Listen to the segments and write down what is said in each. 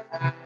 Thank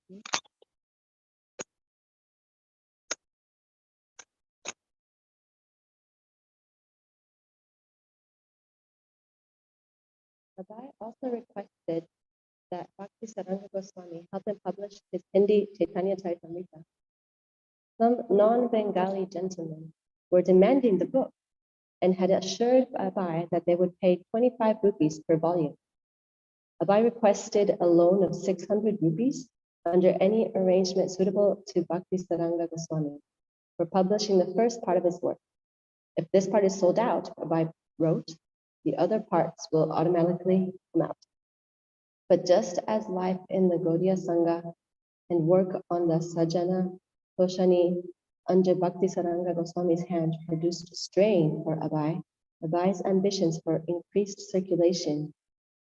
you. Abai also requested that Bhakti Saranga Goswami help him publish his Hindi Chaitanya Charitamrita. Some non-Bengali gentlemen were demanding the book and had assured Abai that they would pay 25 rupees per volume. Abai requested a loan of 600 rupees under any arrangement suitable to Bhakti Saranga Goswami for publishing the first part of his work. If this part is sold out, Abai wrote, the other parts will automatically come out. But just as life in the Gaudiya Sangha and work on the Sajjana Koshani under Bhakti Saranga Goswami's hand produced strain for Abai, Abai's ambitions for increased circulation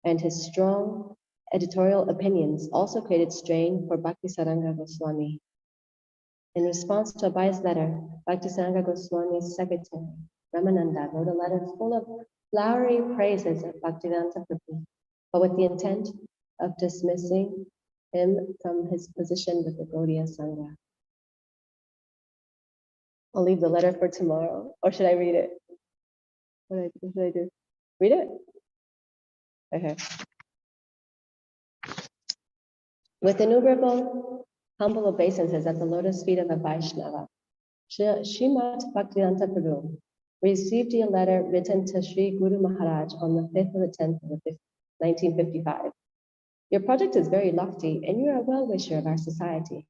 and his strong editorial opinions also created strain for Bhakti Saranga Goswami. In response to Abai's letter, Bhakti Saranga Goswami's secretary, Ramananda, wrote a letter full of flowery praises of Bhaktivedanta Prabhu, but with the intent of dismissing him from his position with the Gaudiya Sangha. I'll leave the letter for tomorrow, or should I read it? What should I do? Read it? Okay. With innumerable humble obeisances at the lotus feet of a Vaishnava, Srimat Bhaktivedanta Prabhu received a letter written to Sri Guru Maharaj on the 5th of the 10th of 1955. Your project is very lofty and you are a well-wisher of our society.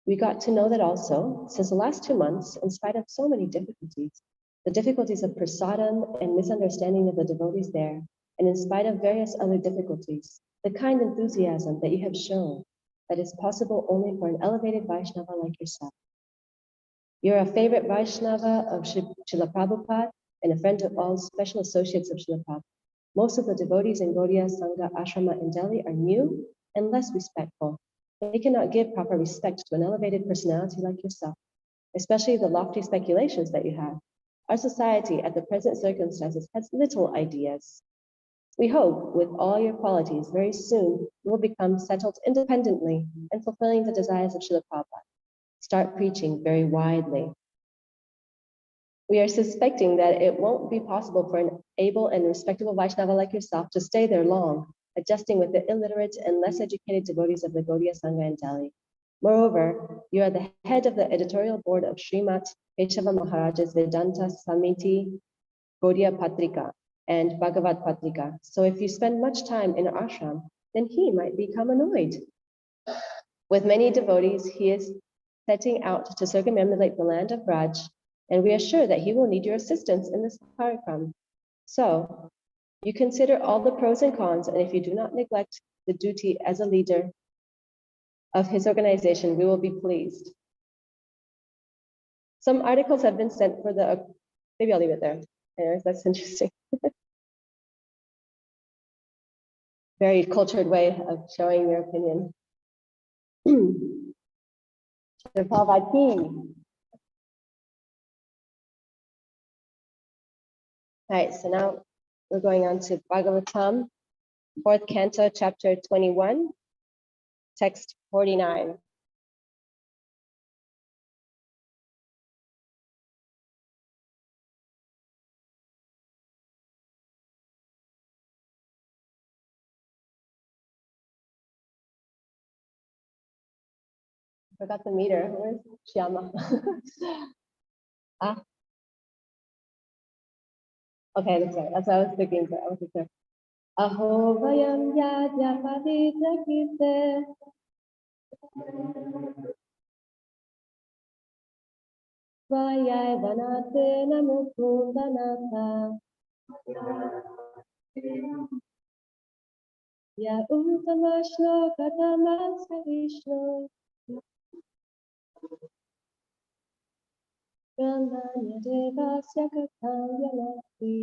We got to know that also, since the last 2 months, in spite of so many difficulties, the difficulties of prasadam and misunderstanding of the devotees there, and in spite of various other difficulties, the kind enthusiasm that you have shown that is possible only for an elevated Vaishnava like yourself. You're a favorite Vaishnava of Srila Prabhupada and a friend of all special associates of Srila Prabhupada. Most of the devotees in Gaudiya Sangha Ashrama in Delhi are new and less respectful. They cannot give proper respect to an elevated personality like yourself, especially the lofty speculations that you have. Our society at the present circumstances has little ideas. We hope with all your qualities, very soon you will become settled independently and fulfilling the desires of Srila Prabhupada. Start preaching very widely. We are suspecting that it won't be possible for an able and respectable Vaishnava like yourself to stay there long, adjusting with the illiterate and less educated devotees of the Gaudiya Sangha in Delhi. Moreover, you are the head of the editorial board of Srimat Keshava Maharaj's Vedanta Samiti Gaudiya Patrika and Bhagavad Patrika. So if you spend much time in ashram, then he might become annoyed. With many devotees, he is setting out to circumambulate the land of Braj, and we are sure that he will need your assistance in this parikram. So you consider all the pros and cons, and if you do not neglect the duty as a leader of his organization, we will be pleased. Some articles have been sent for the, maybe I'll leave it there. Anyways, that's interesting. Very cultured way of showing your opinion. All right, so now we're going on to Bhagavatam, 4th canto, chapter 21, text 49. Forgot the meter. Where's Shyama? Ah, okay, that's right. That's what I was thinking. I wasn't sure. Aho vayam yadya padita kite vayai vanate namukundanata ya uttama shlokatamasya vishnu brahmanya devasya katham yanati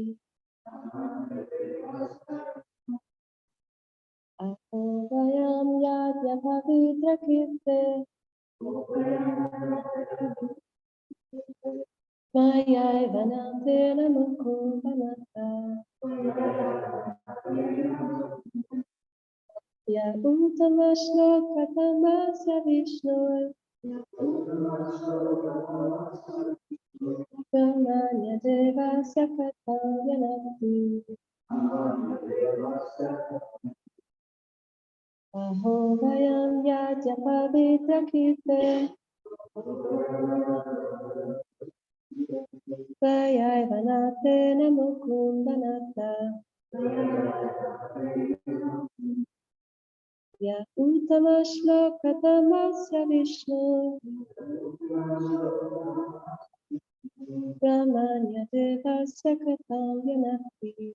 aho vayam yadya padita kite vayai vanate namukundanata ya uttama shlokatamasya vishnu brahmanya devasya katham yanati aho vayam yadya pavitra kite vayai vanate namukundanata ya uttama shlokatamasya vishnu brahmanya devasya katham yanati.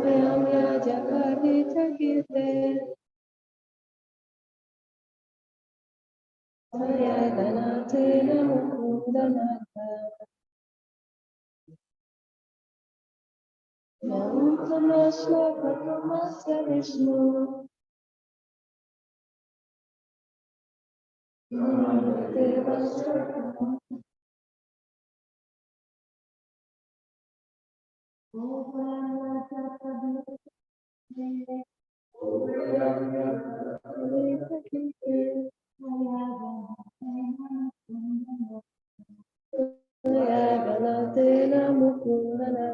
Vayam yadya pavitra kite vayai vanate namukundanata ya uttama shlokatamasya vishnu brahmanya devasya Gaganatena Mukundana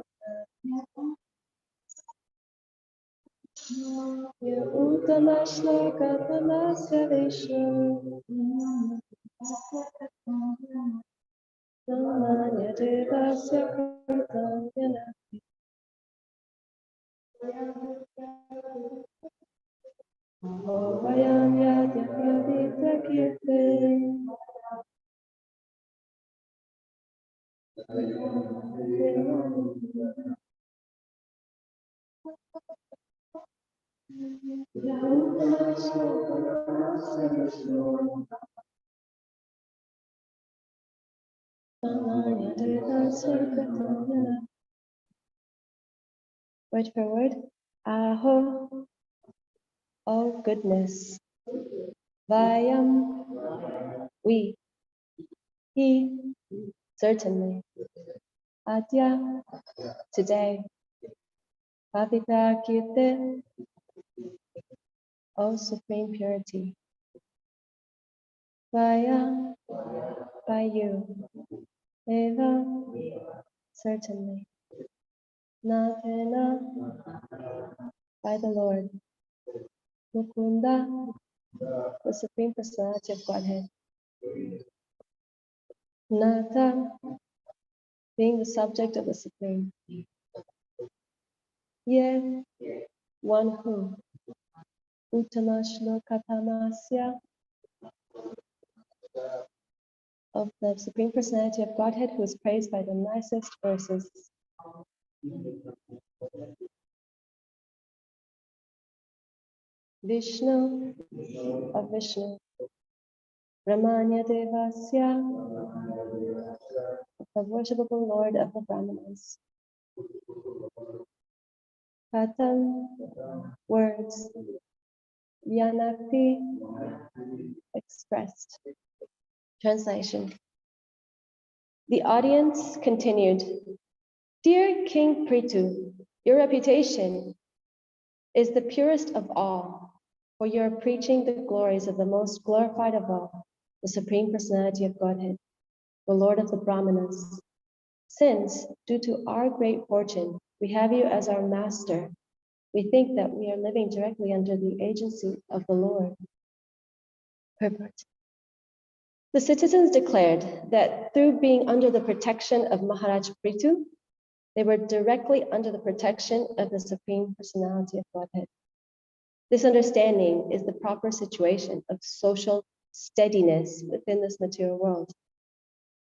Ya Uttama Shloka Tamasya Vishnu Samanya Devasya Krutangana Vayam Yadya Pradita Kirte Word for word. Aho, oh goodness. Vayam, we. He, certainly. Adya, today. Pavitra Kirte, oh supreme purity. Vaya, by you. Eva, certainly. Natena, by the Lord. Mukunda, the Supreme Personality of Godhead. Nata, being the subject of the Supreme. Ye, one who. Uttama Shlokatamāsya, of the Supreme Personality of Godhead, who is praised by the nicest verses. Vishnu, of Vishnu. Ramanya Devasya, the worshipable Lord of the Brahmanas. Katam, words. Yanakti, expressed. Translation. The audience continued. Dear King Prithu, your reputation is the purest of all, for you are preaching the glories of the most glorified of all, the Supreme Personality of Godhead, the Lord of the Brahmanas. Since, due to our great fortune, we have you as our master, we think that we are living directly under the agency of the Lord. Purport. The citizens declared that through being under the protection of Maharaj Prithu, they were directly under the protection of the Supreme Personality of Godhead. This understanding is the proper situation of social steadiness within this material world.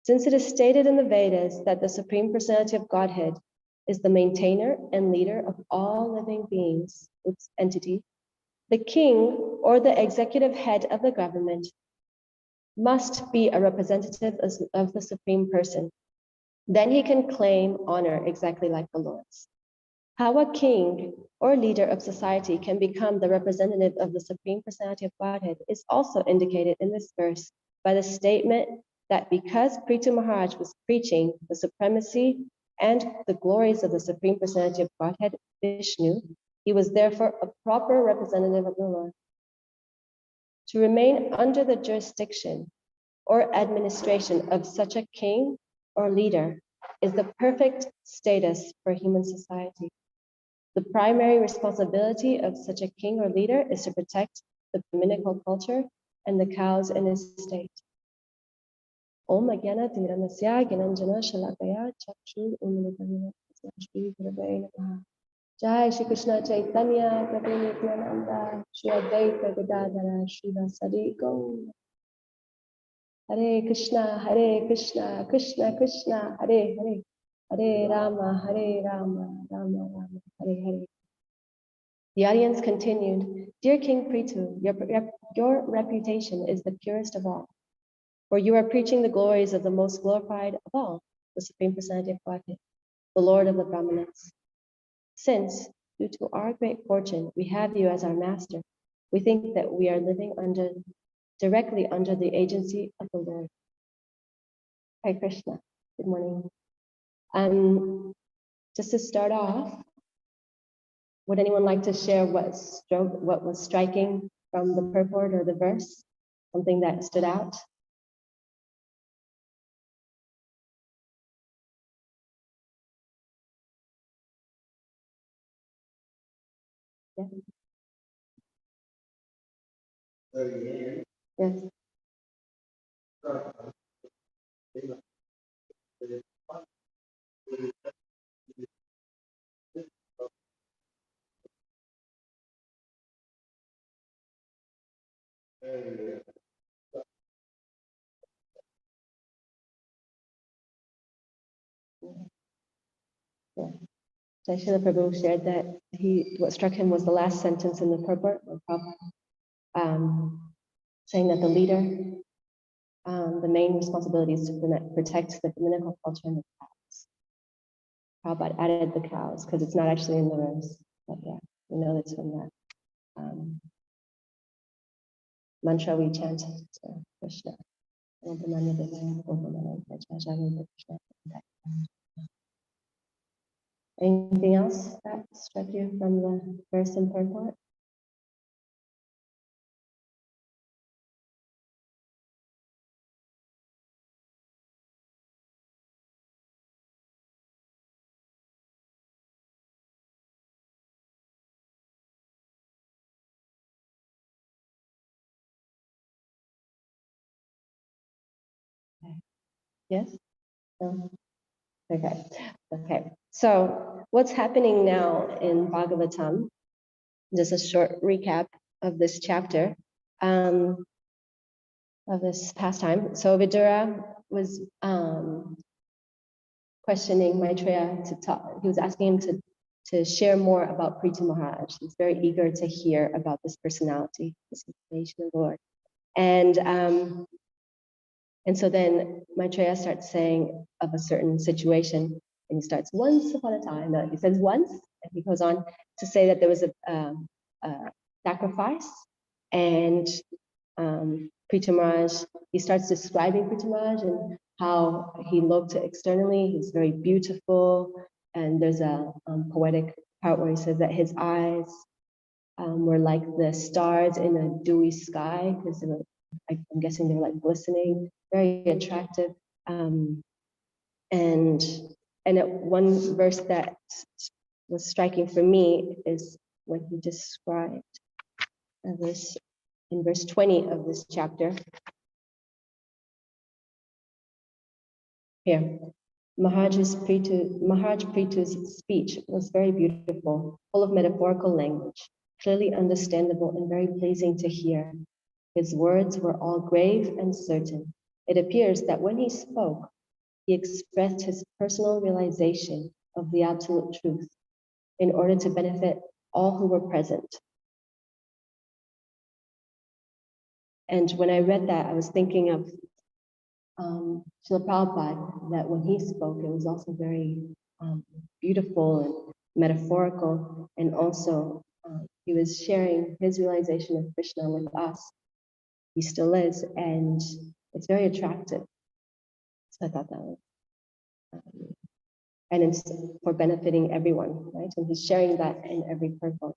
Since it is stated in the Vedas that the Supreme Personality of Godhead is the maintainer and leader of all living beings, its entity, the king or the executive head of the government must be a representative of the Supreme Person. Then he can claim honor exactly like the Lord's. How a king or leader of society can become the representative of the Supreme Personality of Godhead is also indicated in this verse by the statement that because Prithu Maharaj was preaching the supremacy and the glories of the Supreme Personality of Godhead, Vishnu, he was therefore a proper representative of the Lord. To remain under the jurisdiction or administration of such a king or leader is the perfect status for human society. The primary responsibility of such a king or leader is to protect the Brahminical culture and the cows in his state. Om Agyana Tiranasya Gyananjana Shalakaya Chakshu Umilitamina Shri Gurave Namaha. Jai Shri Krishna Chaitanya Prabhu Nityananda Shri Advaita Gadadhara Shri Vasari Gaur. Hare Krishna, Krishna Krishna, Hare Hare, Hare Rama, Rama Rama, Hare Hare. The audience continued, Dear King Prithu, your reputation is the purest of all, for you are preaching the glories of the most glorified of all, the Supreme Personality of Godhead, the Lord of the Brahmanas. Since, due to our great fortune, we have you as our master, we think that we are living directly under the agency of the Lord. Hare Krishna. Good morning. Just to start off, would anyone like to share what was striking from the purport or the verse? Something that stood out? Yeah. Yes. Yeah. So Srila Prabhu shared that what struck him was the last sentence in the purport, saying that the leader, the main responsibility is to protect the Dominical culture and the cows. Prabhupada added the cows because it's not actually in the verse, but yeah, we know it's from that mantra we chant to Krishna. Anything else that struck you from the verse and purport? Yes? No? Okay. Okay. So what's happening now in Bhagavatam, just a short recap of this chapter, of this pastime. So Vidura was questioning Maitreya to talk. He was asking him to share more about Prithu Maharaj. He's very eager to hear about this personality, this incarnation of the Lord. And so then Maitreya starts saying of a certain situation, and he starts once upon a time. He says once, and he goes on to say that there was a sacrifice, and Prithu Maharaj, he starts describing Prithu Maharaj and how he looked externally. He's very beautiful, and there's a poetic part where he says that his eyes were like the stars in a dewy sky, because I'm guessing they were like glistening, very attractive. And one verse that was striking for me is when he described this in verse 20 of this chapter. Here, Maharaj Prithu's speech was very beautiful, full of metaphorical language, clearly understandable and very pleasing to hear. His words were all grave and certain. It appears that when he spoke, he expressed his personal realization of the absolute truth in order to benefit all who were present. And when I read that, I was thinking of Srila Prabhupada, that when he spoke, it was also very beautiful and metaphorical, and also he was sharing his realization of Krishna with us. He still is, and it's very attractive. So I thought that was, and it's for benefiting everyone, right? And he's sharing that in every purport,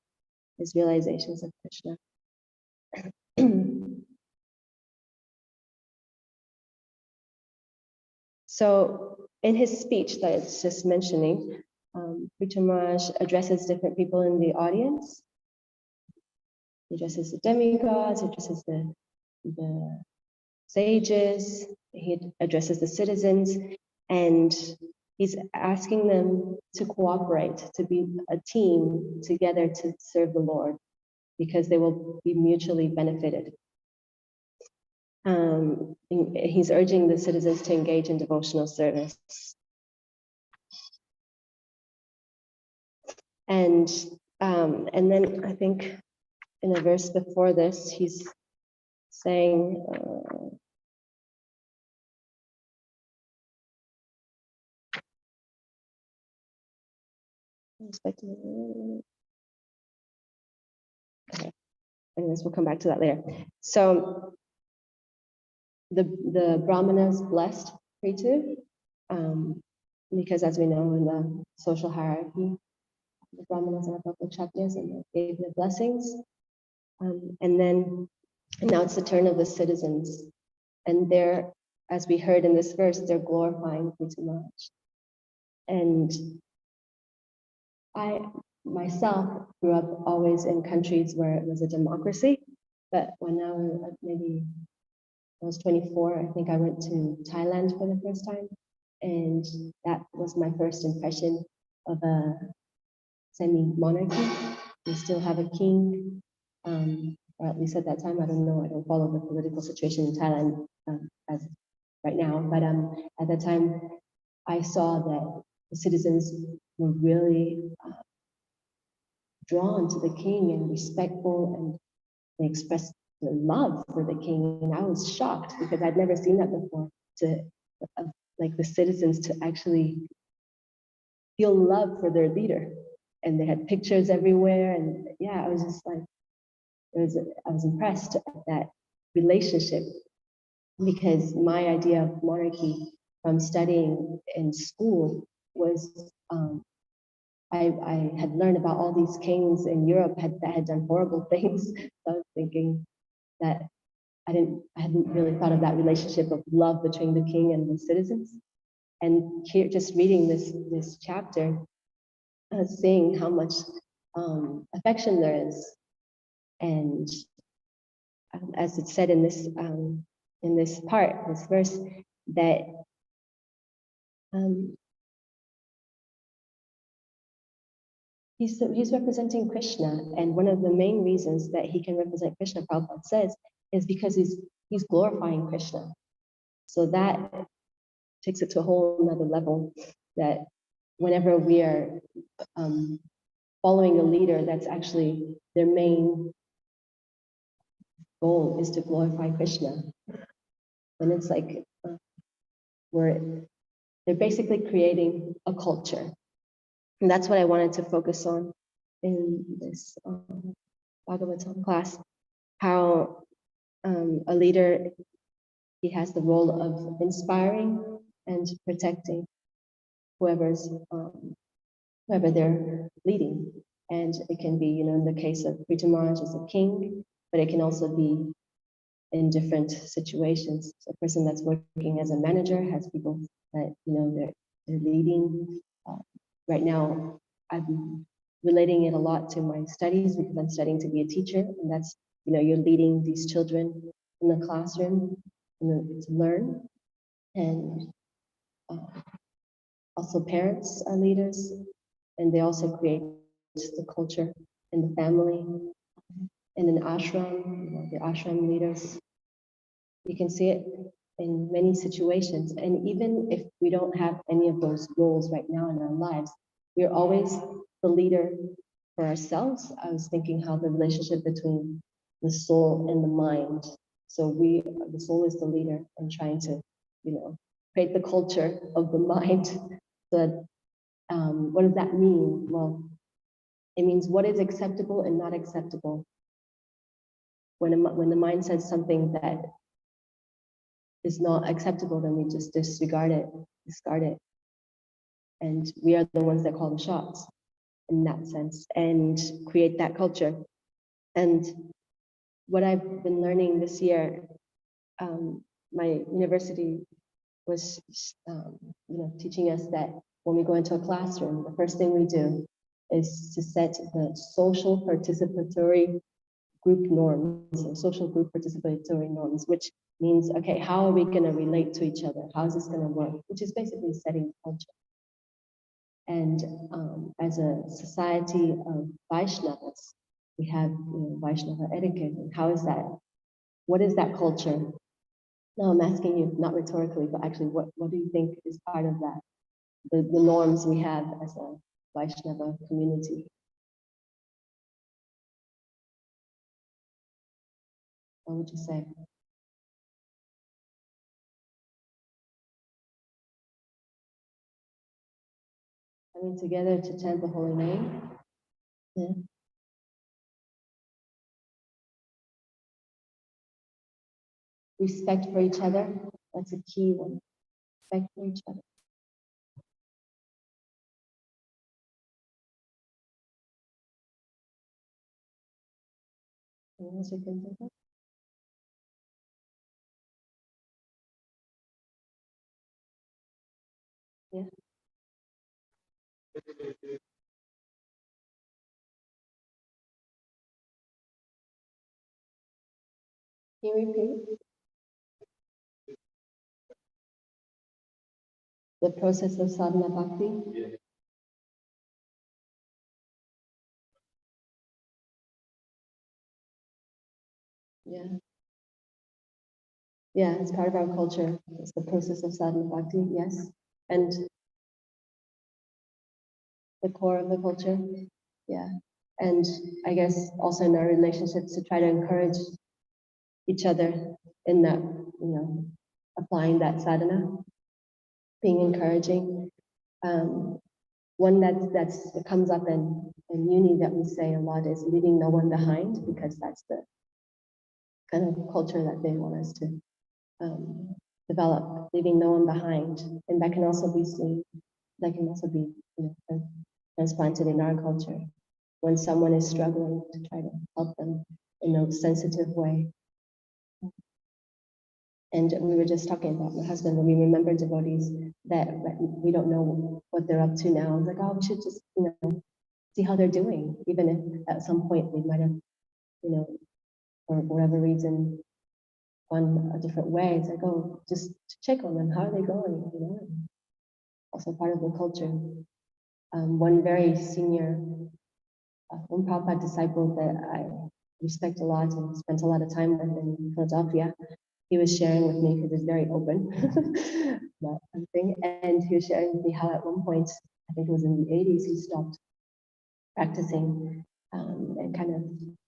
his realizations of Krishna. So in his speech that it's just mentioning, Prithu Maharaj addresses different people in the audience. He addresses the demigods, he addresses the sages, he addresses the citizens, and he's asking them to cooperate, to be a team together to serve the Lord, because they will be mutually benefited. He's urging the citizens to engage in devotional service. And then I think in a verse before this, he's saying, okay, anyways, we'll come back to that later. So the Brahmanas blessed Prithu, because as we know in the social hierarchy, the Brahmanas are above the Kshatriyas, and they gave the blessings. And now it's the turn of the citizens, and they're, as we heard in this verse, they're glorifying Prithu Maharaj. And myself grew up always in countries where it was a democracy, but when I was maybe I was 24, I think I went to Thailand for the first time, and that was my first impression of a semi-monarchy. We still have a king, or at least at that time. I don't know. I don't follow the political situation in Thailand as right now, but at that time, I saw that the citizens were really drawn to the king and respectful, and they expressed the love for the king. And I was shocked because I'd never seen that before. To like the citizens to actually feel love for their leader, and they had pictures everywhere. And yeah, I was just like, I was impressed at that relationship, because my idea of monarchy from studying in school was I had learned about all these kings in Europe that had done horrible things. So I was thinking that I hadn't really thought of that relationship of love between the king and the citizens. And here, just reading this chapter, seeing how much affection there is, and as it said in this part, this verse, that he's representing Krishna, and one of the main reasons that he can represent Krishna, Prabhupada says, is because he's glorifying Krishna. So that takes it to a whole another level, that whenever we are following a leader, that's actually their main goal is to glorify Krishna. And it's like they're basically creating a culture. And that's what I wanted to focus on in this Bhagavatam class, how a leader, he has the role of inspiring and protecting whoever's whoever they're leading. And it can be, in the case of Prita Maharaj as a king, but it can also be in different situations. So a person that's working as a manager has people that, they're leading. Right now, I'm relating it a lot to my studies because I'm studying to be a teacher, and that's, you're leading these children in the classroom to learn. And also parents are leaders, and they also create the culture in the family. In an ashram, the ashram leaders, you can see it in many situations. And even if we don't have any of those roles right now in our lives, we're always the leader for ourselves. I was thinking how the relationship between the soul and the mind. So the soul is the leader and trying to, create the culture of the mind. So that, what does that mean? Well, it means what is acceptable and not acceptable. When the mind says something that is not acceptable, then we just discard it. And we are the ones that call the shots in that sense and create that culture. And what I've been learning this year, my university was, teaching us that when we go into a classroom, the first thing we do is to set the social participatory group norms, or social group participatory norms, which means, okay, how are we going to relate to each other? How is this going to work? Which is basically setting culture. And as a society of Vaishnavas, we have Vaishnava etiquette. And how is that? What is that culture? Now I'm asking you, not rhetorically, but actually, what do you think is part of that? The norms we have as a Vaishnava community. What would you say? Coming together to chant the holy name. Yeah. Respect for each other. That's a key one. Respect for each other. Anyone else you can think of? Yeah. Can you repeat? The process of sadhana bhakti? Yeah. Yeah, it's part of our culture. It's the process of sadhana bhakti, yes. And the core of the culture. Yeah. And I guess also in our relationships to try to encourage each other in that, applying that sadhana, being encouraging. One that comes up in uni that we say a lot is leaving no one behind, because that's the kind of culture that they want us to develop, leaving no one behind. And that can also be seen, that can also be transplanted in our culture. When someone is struggling, to try to help them in a sensitive way. And we were just talking about my husband, when we remember devotees that we don't know what they're up to now. It's like, oh, we should just, see how they're doing, even if at some point they might have, for whatever reason, gone a different way. It's like, oh, just to check on them. How are they going? Also part of the culture. One very senior Prabhupada disciple that I respect a lot and spent a lot of time with in Philadelphia, he was sharing with me, because he's very open about something, and he was sharing with me how at one point, I think it was in the 80s, he stopped practicing and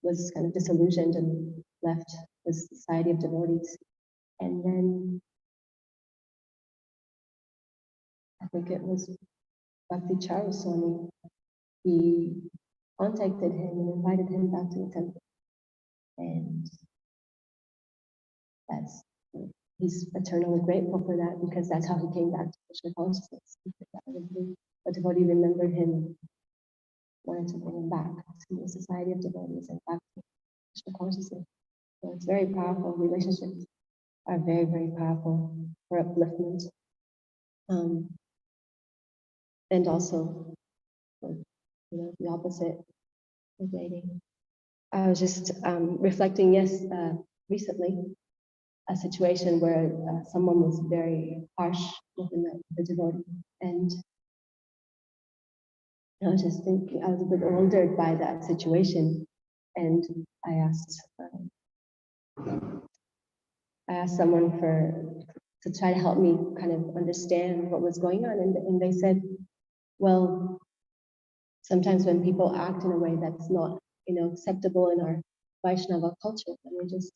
was kind of disillusioned and left the Society of Devotees. And then I think it was Bhakti Charaswami, he contacted him and invited him back to the temple. And that's, he's eternally grateful for that, because that's how he came back to Krishna consciousness. A devotee remembered him, wanted to bring him back to the Society of Devotees and back to Krishna consciousness. So it's very powerful. Relationships are very, very powerful for upliftment. And also for, the opposite of dating. I was just reflecting, recently, a situation where someone was very harsh within the devotee. And I was just thinking, I was a bit bewildered by that situation. And I asked someone to try to help me kind of understand what was going on. And they said, well, sometimes when people act in a way that's not, acceptable in our Vaishnava culture, then we just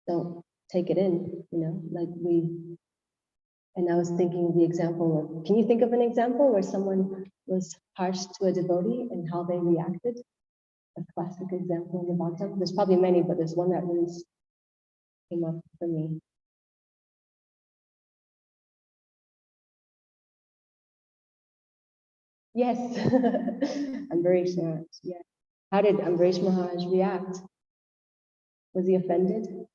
don't take it in, and I was thinking of the example of, can you think of an example where someone was harsh to a devotee and how they reacted? A classic example in the Bhagavatam. There's probably many, but there's one that really came up for me. Yes, Ambarish Maharaj. Yeah. How did Ambarish Maharaj react? Was he offended?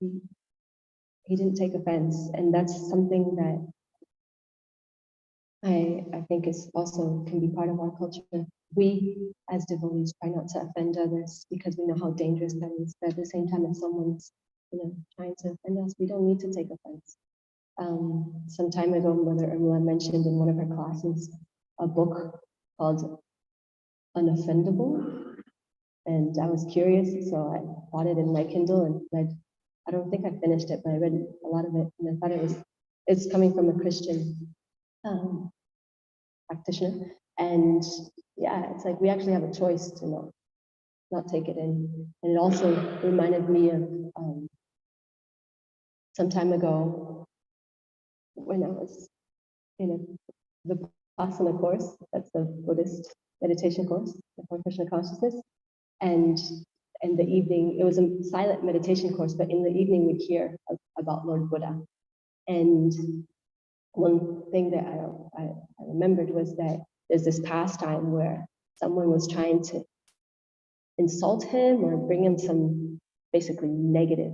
He didn't take offense, and that's something that I think is also can be part of our culture. We, as devotees, try not to offend others because we know how dangerous that is. But at the same time, if someone's, trying to offend us, we don't need to take offense. Some time ago, Mother Urmila mentioned in one of her classes a book called Unoffendable, and I was curious, so I bought it in my Kindle and read. I don't think I finished it, but I read a lot of it, and I thought it's coming from a Christian practitioner. And yeah, it's like we actually have a choice to not take it in. And it also reminded me of some time ago when I was in the Vipassana course, that's the Buddhist meditation course for Krishna consciousness. And in the evening, it was a silent meditation course, but in the evening we'd hear about Lord Buddha. And one thing that I remembered was that there's this pastime where someone was trying to insult him or bring him some basically negative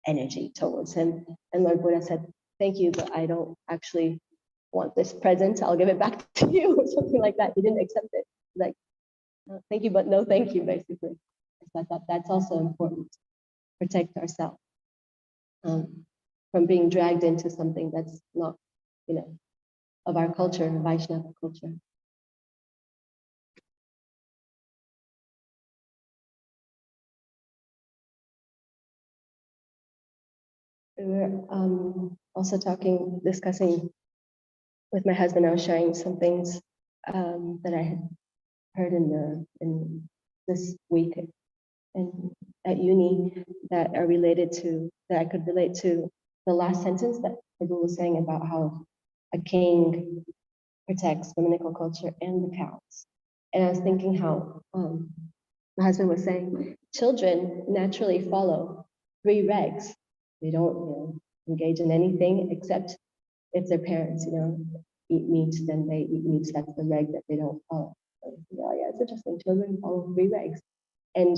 energy towards him. And Lord Buddha said, thank you, but I don't actually want this present. I'll give it back to you, or something like that. He didn't accept it. Like, Thank you, but no thank you, basically. That's also important. Protect ourselves from being dragged into something that's not, of our culture, Vaishnava culture. We were also discussing with my husband. I was sharing some things that I had heard in this week and at uni that are related to, that I could relate to the last sentence that Prabhu was saying about how a king protects Brahminical culture and the cows. And I was thinking how my husband was saying children naturally follow 3 regs. They don't engage in anything except if their parents eat meat, then they eat meat. That's the reg that they don't follow. So, yeah, it's interesting. Children follow 3 regs. And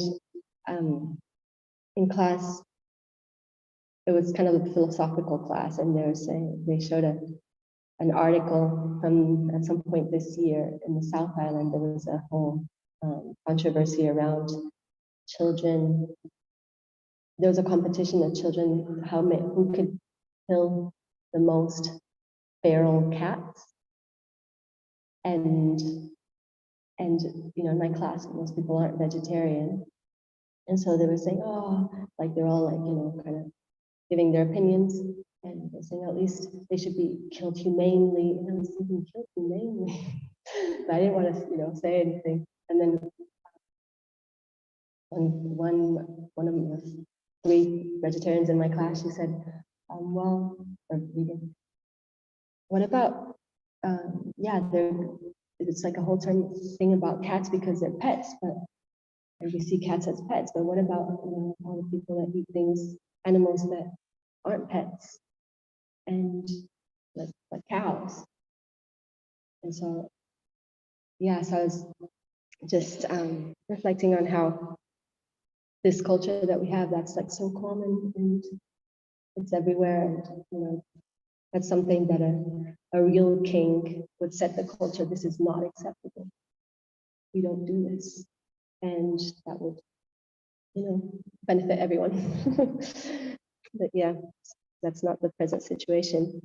in class, it was kind of a philosophical class, and they showed an article from at some point this year in the South Island. There was a whole controversy around children. There was a competition of children, who could kill the most feral cats. And in my class, most people aren't vegetarian. And so they were saying, oh, like they're all like, kind of giving their opinions. And they're saying at least they should be killed humanely. And I was thinking, killed humanely? But I didn't want to, say anything. And then one of the 3 vegetarians in my class, she said, well, or vegan, what about, yeah, it's like a whole thing about cats because they're pets, and we see cats as pets, but what about all the people that eat animals that aren't pets, and like cows? And so, yeah, so I was just reflecting on how this culture that we have, that's like so common and it's everywhere, and that's something that a real king would set the culture. This is not acceptable. We don't do this, and that would benefit everyone. But yeah, that's not the present situation.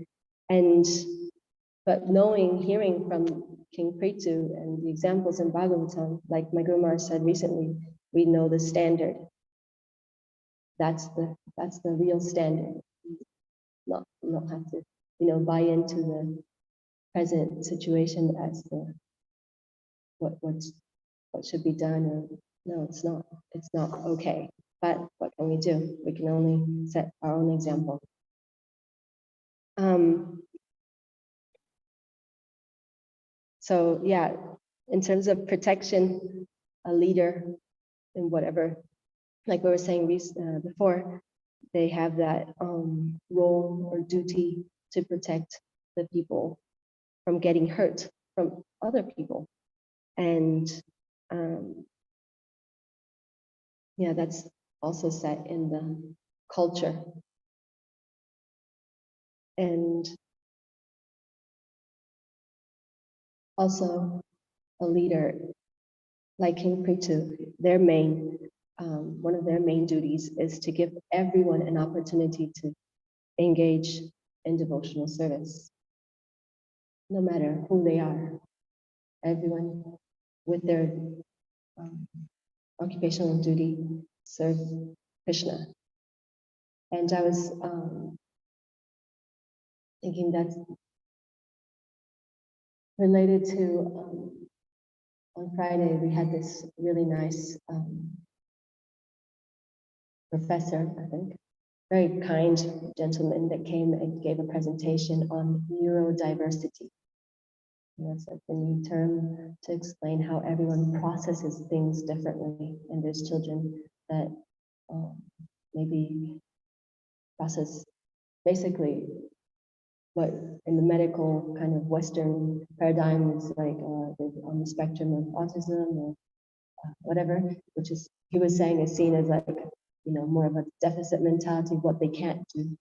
But hearing from King Prithu and the examples in Bhagavatam, like my Guru Maharaj said recently, we know the standard. That's the real standard. Not have to buy into the present situation as what should be done, or no, it's not okay. But what can we do? We can only set our own example. So yeah, in terms of protection, a leader in whatever, like we were saying before, they have that role or duty to protect the people from getting hurt from other people. And yeah, that's also set in the culture. And also a leader like King Prithu, one of their main duties is to give everyone an opportunity to engage in devotional service, no matter who they are. Everyone with their occupational duty serve Krishna. And I was thinking that's related to on Friday we had this really nice professor, I think, very kind gentleman that came and gave a presentation on neurodiversity. That's like the new term to explain how everyone processes things differently. And there's children that maybe process basically what in the medical kind of Western paradigm is like on the spectrum of autism or whatever, which is, he was saying, is seen as like, more of a deficit mentality, what they can't do.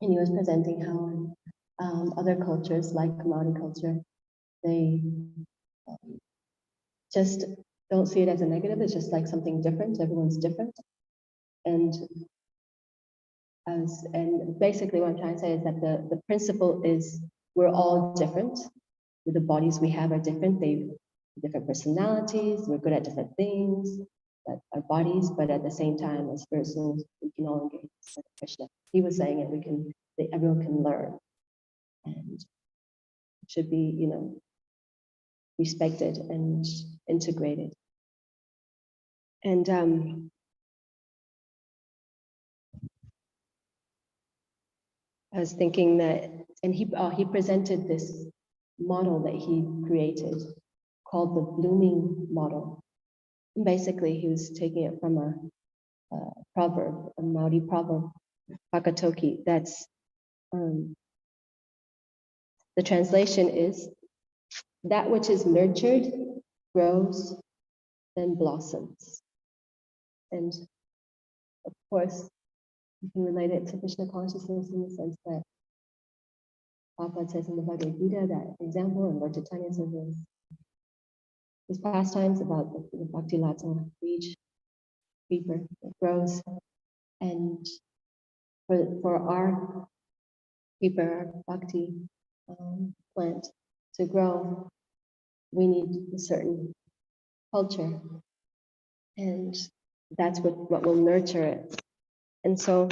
And he was presenting how in other cultures, like Maori culture, they just don't see it as a negative. It's just like something different. Everyone's different. And basically what I'm trying to say is that the principle is we're all different. The bodies we have are different. They have different personalities. We're good at different things, like our bodies, but at the same time, as persons, we can all engage with Krishna. He was saying it, everyone can learn. And it should be, respected and integrated. And I was thinking that, and he presented this model that he created called the blooming model. And basically, he was taking it from a proverb, a Maori proverb, Pakatoki. That's the translation is, that which is nurtured grows, then blossoms. And of course, you can relate it to Krishna consciousness in the sense that Prabhupada says in the Bhagavad Gita, that example, and Lord Chaitanya says his pastimes about the Bhakti Lata reach creeper that grows. And for our creeper, our Bhakti plant to grow, we need a certain culture. And that's what will nurture it. And so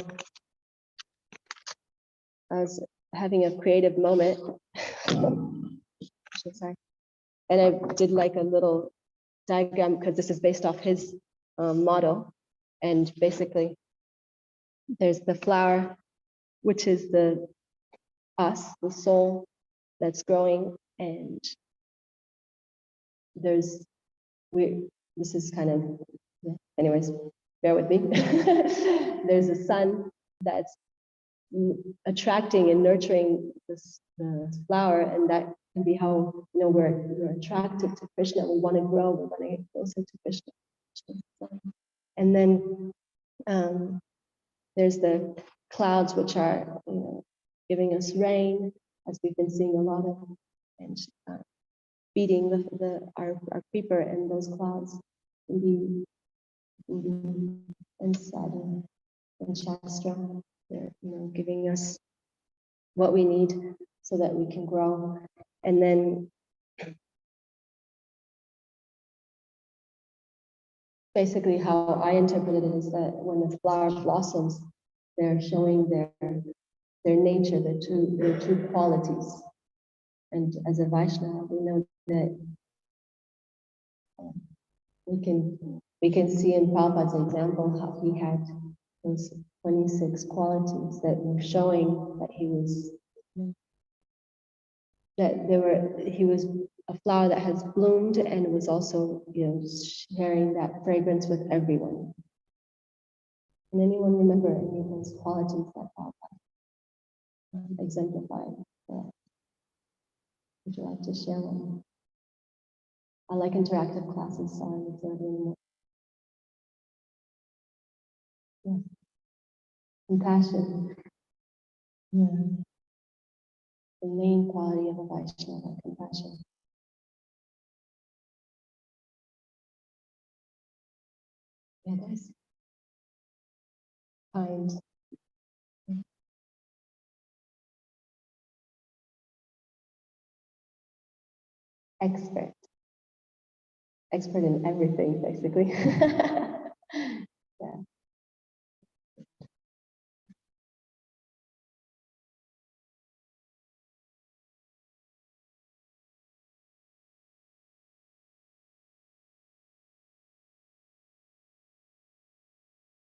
I was having a creative moment. Sorry. And I did like a little diagram because this is based off his model. And basically, there's the flower, which is the soul that's growing. And this is kind of, anyways, bear with me. There's a sun that's attracting and nurturing the flower, and that can be how we're attracted to Krishna. We want to grow, we want to get closer to Krishna. And then there's the clouds, which are giving us rain, as we've been seeing a lot of, and feeding our creeper, and those clouds can be and sadhu and Shastra. They're giving us what we need so that we can grow. And then basically how I interpreted it is that when the flower blossoms, they're showing their nature, their true qualities. And as a Vaishnava, we know that we can see in Prabhupada's example how he had those 26 qualities that were showing that he was a flower that has bloomed and was also sharing that fragrance with everyone. Can anyone remember any of those qualities that Prabhupada exemplified? Would you like to share one? I like interactive classes, so I would say more. Yeah. Compassion. Yeah. The main quality of a Vaishnava, compassion. Yeah, guys. Kind. Expert. Expert in everything, basically. Yeah.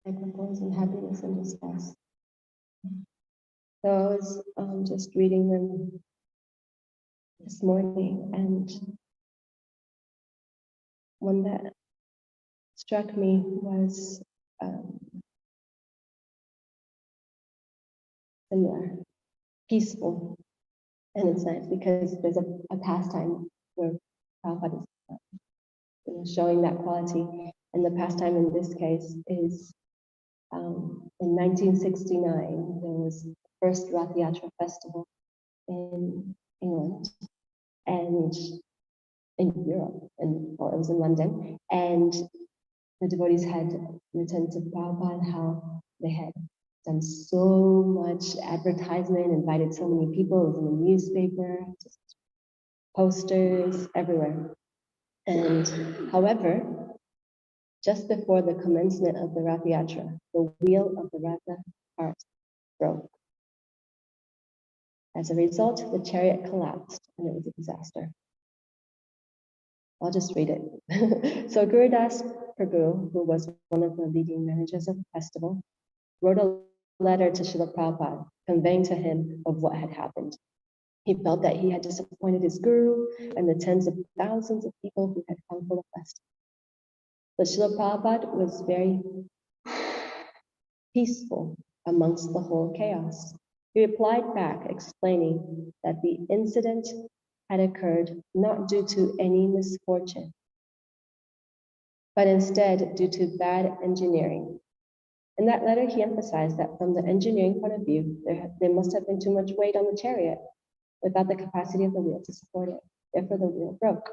Equipoise and happiness and distress. So I was just reading them this morning, and one that struck me was similar, peaceful. And it's nice because there's a pastime where Prabhupada is showing that quality. And the pastime in this case is in 1969, there was the first Rath Yatra festival in England. And in Europe, and well, it was in London, and the devotees had written to Prabhupada how they had done so much advertisement, invited so many people, it was in the newspaper, just posters everywhere. And however, just before the commencement of the Rath Yatra, the wheel of the Ratha cart broke. As a result, the chariot collapsed and it was a disaster. I'll just read it. So Gurudas Prabhu, who was one of the leading managers of the festival, wrote a letter to Srila Prabhupada, conveying to him of what had happened. He felt that he had disappointed his guru and the tens of thousands of people who had come for the festival. But Srila Prabhupada was very peaceful amongst the whole chaos. He replied back, explaining that the incident had occurred not due to any misfortune, but instead due to bad engineering. In that letter, he emphasized that from the engineering point of view, there must have been too much weight on the chariot without the capacity of the wheel to support it. Therefore, the wheel broke.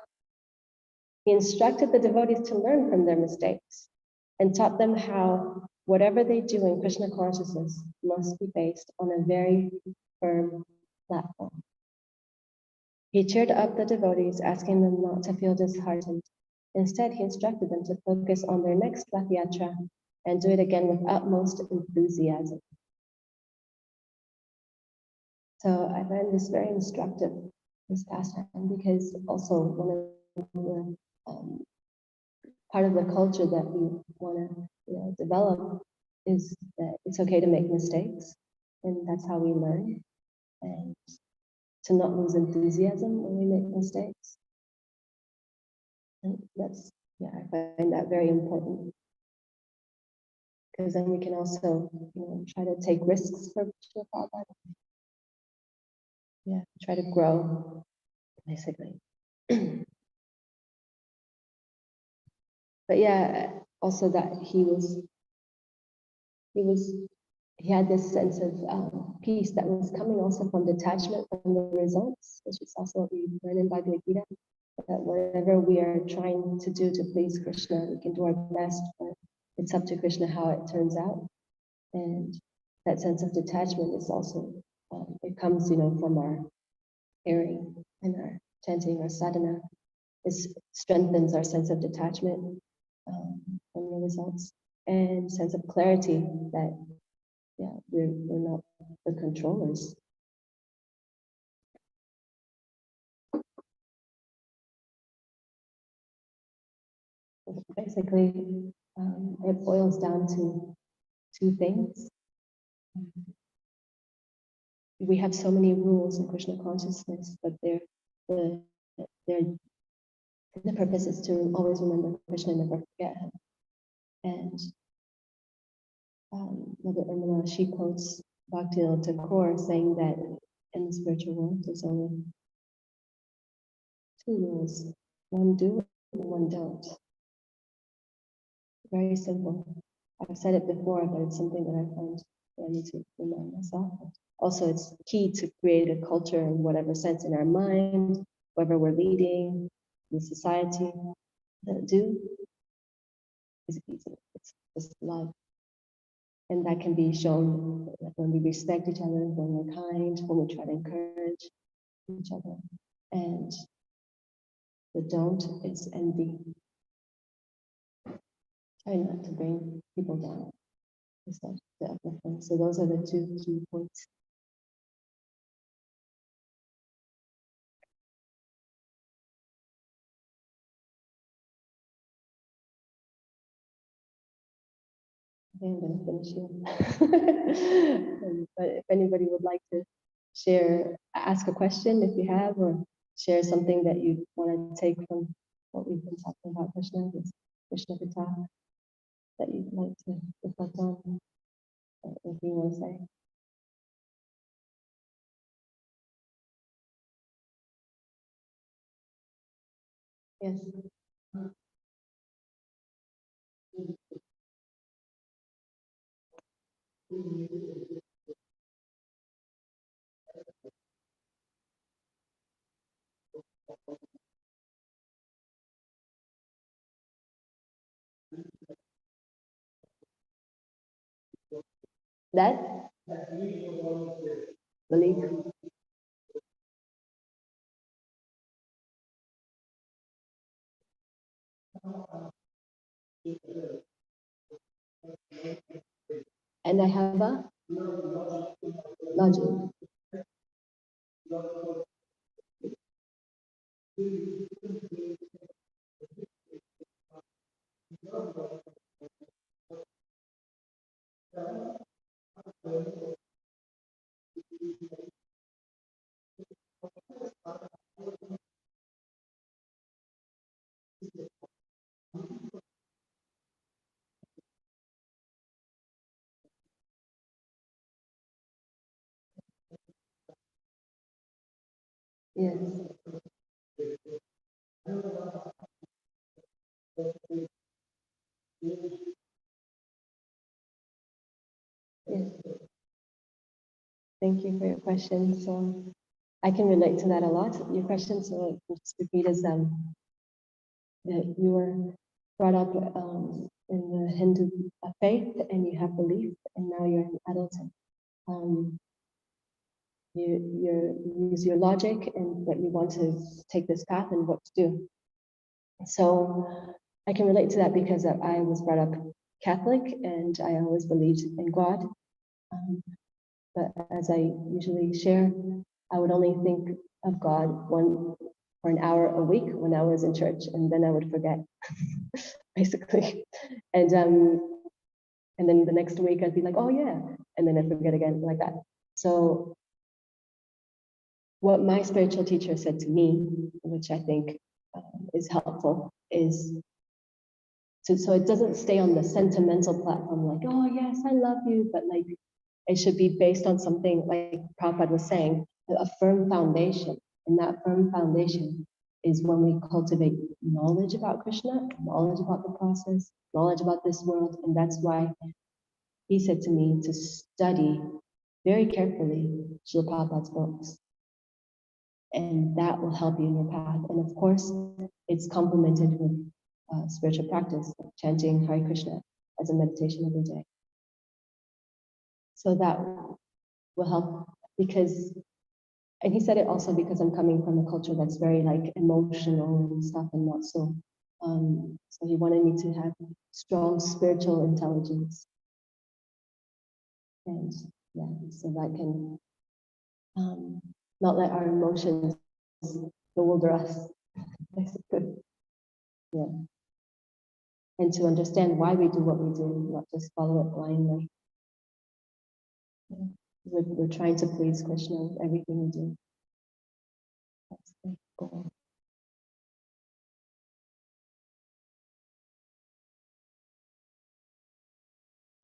He instructed the devotees to learn from their mistakes and taught them how whatever they do in Krishna consciousness must be based on a very firm platform. He cheered up the devotees, asking them not to feel disheartened. Instead, he instructed them to focus on their next Rath Yatra and do it again with utmost enthusiasm. So I find this very instructive, this pastime, because also one of the part of the culture that we want to develop is that it's okay to make mistakes, and that's how we learn, and to not lose enthusiasm when we make mistakes. And that's, yeah, I find that very important, because then we can also, try to take risks for Srila Prabhupada. Yeah, try to grow, basically. But yeah, also that he had this sense of peace that was coming also from detachment from the results, which is also what we learn in Bhagavad Gita, that whatever we are trying to do to please Krishna, we can do our best, but it's up to Krishna how it turns out. And that sense of detachment is also, it comes, from our hearing and our chanting, our sadhana. It strengthens our sense of detachment from the results and sense of clarity that, yeah, we're not the controllers. Basically, it boils down to two things. We have so many rules in Krishna consciousness, but the purpose is to always remember Krishna and never forget him. And Madhuryamrita, she quotes Bhaktivinoda Thakur saying that in the spiritual world, there's only two rules: one do and one don't. Very simple. I've said it before, but it's something that I find that I need to remind myself. Also, it's key to create a culture in whatever sense in our mind, whether we're leading in society. The do is easy. It's just love. And that can be shown when we respect each other, when we're kind, when we try to encourage each other. And the don't is envy. Try not to bring people down. Instead, the uplifting. So those are the two key points. Okay, I'm going to finish here. But if anybody would like to share, ask a question if you have, or share something that you want to take from what we've been talking about, Krishna, this Krishna Katha, that you'd like to reflect on, if you want to say. Yes. That belief. And I have a logic. Yes. Yes. Thank you for your question. So I can relate to that a lot. Your question, so I'll just repeat, is that you were brought up in the Hindu faith and you have belief, and now you're an adult. Um, you use your logic and that you want to take this path and what to do. So I can relate to that because I was brought up Catholic and I always believed in God. But as I usually share, I would only think of God for an hour a week when I was in church, and then I would forget, basically. And then the next week I'd be like, oh yeah, and then I'd forget again, like that. So what my spiritual teacher said to me, which I think is helpful, is so it doesn't stay on the sentimental platform like, oh yes, I love you, but like it should be based on something like Prabhupada was saying, a firm foundation. And that firm foundation is when we cultivate knowledge about Krishna, knowledge about the process, knowledge about this world. And that's why he said to me to study very carefully Srila Prabhupada's books. And that will help you in your path. And of course, it's complemented with spiritual practice, like chanting Hare Krishna as a meditation every day. So that will help because, and he said it also because I'm coming from a culture that's very like emotional and stuff and not so. So he wanted me to have strong spiritual intelligence. And yeah, so that can not let our emotions bewilder us, basically. Yeah. And to understand why we do what we do, not just follow it blindly. Yeah. We're trying to please Krishna with everything we do. That's the goal.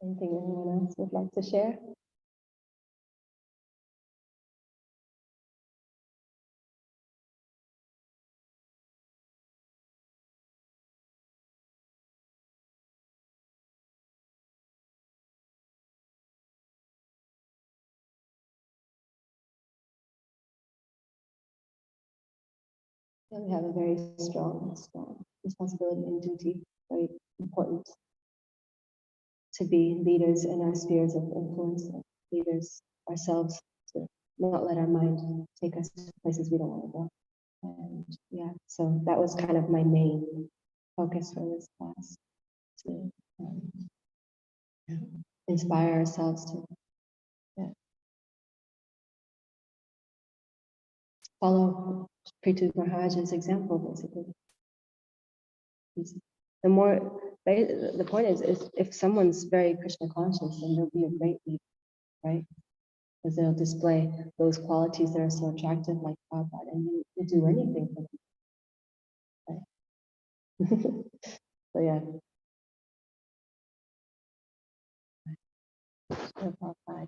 Anything anyone else would like to share? Yeah, we have a very strong responsibility and duty, very important to be leaders in our spheres of influence, leaders ourselves, to not let our mind take us to places we don't want to go. And yeah, so that was kind of my main focus for this class, to inspire ourselves to follow Prithu Maharaj's example, basically. The more, the point is if someone's very Krishna conscious, then they'll be a great leader, right? Because they'll display those qualities that are so attractive, like Prabhupada, and you do anything for them, right? So yeah, Prabhupada.